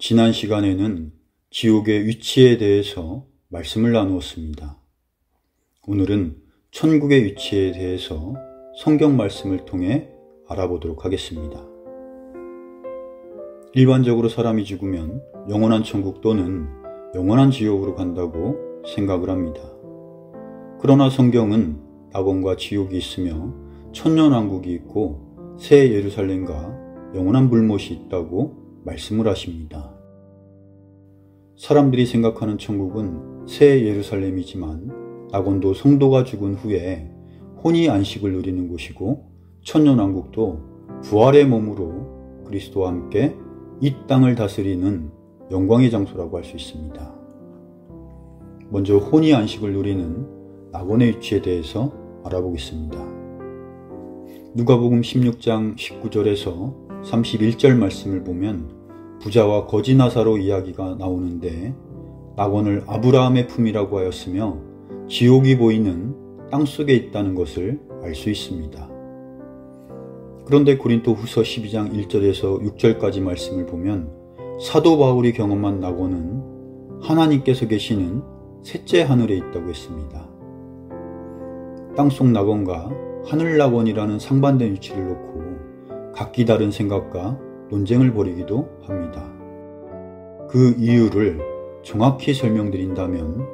지난 시간에는 지옥의 위치에 대해서 말씀을 나누었습니다. 오늘은 천국의 위치에 대해서 성경 말씀을 통해 알아보도록 하겠습니다. 일반적으로 사람이 죽으면 영원한 천국 또는 영원한 지옥으로 간다고 생각을 합니다. 그러나 성경은 낙원과 지옥이 있으며 천년왕국이 있고 새 예루살렘과 영원한 불못이 있다고 말씀을 하십니다. 사람들이 생각하는 천국은 새 예루살렘이지만 낙원도 성도가 죽은 후에 혼이 안식을 누리는 곳이고 천년왕국도 부활의 몸으로 그리스도와 함께 이 땅을 다스리는 영광의 장소라고 할 수 있습니다. 먼저 혼이 안식을 누리는 낙원의 위치에 대해서 알아보겠습니다. 누가복음 16장 19절에서 31절 말씀을 보면 부자와 거지 나사로 이야기가 나오는데 낙원을 아브라함의 품이라고 하였으며 지옥이 보이는 땅속에 있다는 것을 알 수 있습니다. 그런데 고린도 후서 12장 1절에서 6절까지 말씀을 보면 사도 바울이 경험한 낙원은 하나님께서 계시는 셋째 하늘에 있다고 했습니다. 땅속 낙원과 하늘 낙원이라는 상반된 위치를 놓고 각기 다른 생각과 논쟁을 벌이기도 합니다. 그 이유를 정확히 설명드린다면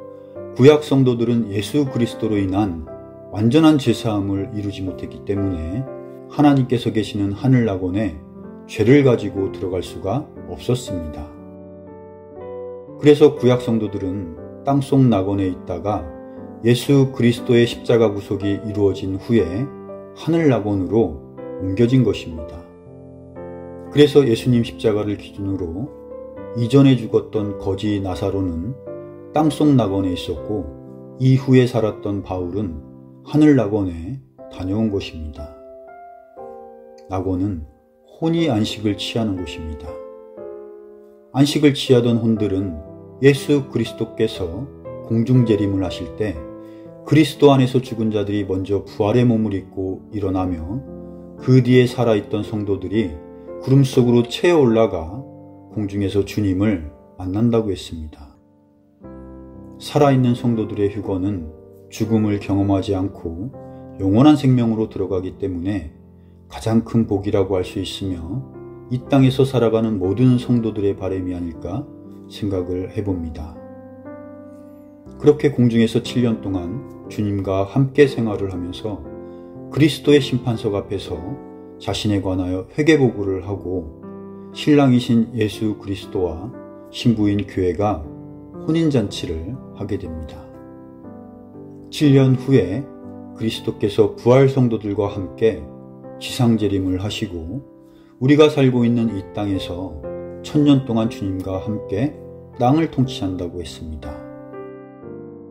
구약 성도들은 예수 그리스도로 인한 완전한 제사함을 이루지 못했기 때문에 하나님께서 계시는 하늘 낙원에 죄를 가지고 들어갈 수가 없었습니다. 그래서 구약 성도들은 땅속 낙원에 있다가 예수 그리스도의 십자가 구속이 이루어진 후에 하늘 낙원으로 옮겨진 것입니다. 그래서 예수님 십자가를 기준으로 이전에 죽었던 거지 나사로는 땅속 낙원에 있었고 이후에 살았던 바울은 하늘 낙원에 다녀온 것입니다. 낙원은 혼이 안식을 취하는 곳입니다. 안식을 취하던 혼들은 예수 그리스도께서 공중재림을 하실 때 그리스도 안에서 죽은 자들이 먼저 부활의 몸을 입고 일어나며 그 뒤에 살아있던 성도들이 구름 속으로 채어 올라가 공중에서 주님을 만난다고 했습니다. 살아있는 성도들의 휴거는 죽음을 경험하지 않고 영원한 생명으로 들어가기 때문에 가장 큰 복이라고 할 수 있으며 이 땅에서 살아가는 모든 성도들의 바람이 아닐까 생각을 해봅니다. 그렇게 공중에서 7년 동안 주님과 함께 생활을 하면서 그리스도의 심판석 앞에서 자신에 관하여 회개보고를 하고 신랑이신 예수 그리스도와 신부인 교회가 혼인잔치를 하게 됩니다. 7년 후에 그리스도께서 부활 성도들과 함께 지상재림을 하시고 우리가 살고 있는 이 땅에서 1000년 동안 주님과 함께 땅을 통치한다고 했습니다.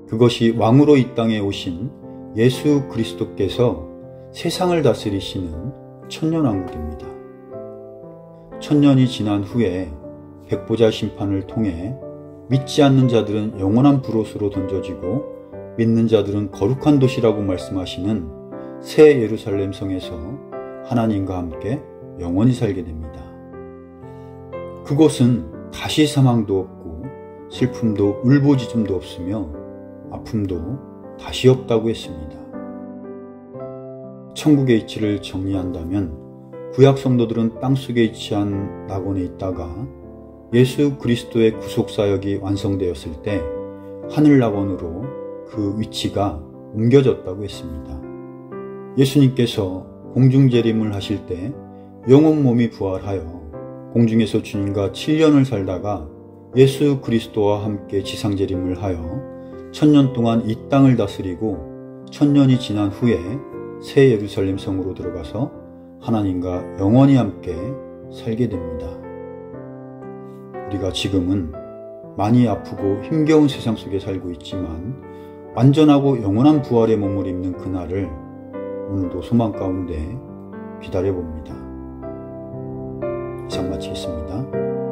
그것이 왕으로 이 땅에 오신 예수 그리스도께서 세상을 다스리시는 천년왕국입니다. 1000년이 지난 후에 백보자 심판을 통해 믿지 않는 자들은 영원한 불옷으로 던져지고 믿는 자들은 거룩한 도시라고 말씀하시는 새 예루살렘 성에서 하나님과 함께 영원히 살게 됩니다. 그곳은 다시 사망도 없고 슬픔도 울부짖음도 없으며 아픔도 다시 없다고 했습니다. 천국의 이치를 정리한다면 구약 성도들은 땅속에 위치한 낙원에 있다가 예수 그리스도의 구속사역이 완성되었을 때 하늘 낙원으로 그 위치가 옮겨졌다고 했습니다. 예수님께서 공중재림을 하실 때 영혼 몸이 부활하여 공중에서 주님과 7년을 살다가 예수 그리스도와 함께 지상재림을 하여 1000년 동안 이 땅을 다스리고 1000년이 지난 후에 새 예루살렘 성으로 들어가서 하나님과 영원히 함께 살게 됩니다. 우리가 지금은 많이 아프고 힘겨운 세상 속에 살고 있지만 완전하고 영원한 부활의 몸을 입는 그날을 오늘도 소망 가운데 기다려봅니다. 이상 마치겠습니다.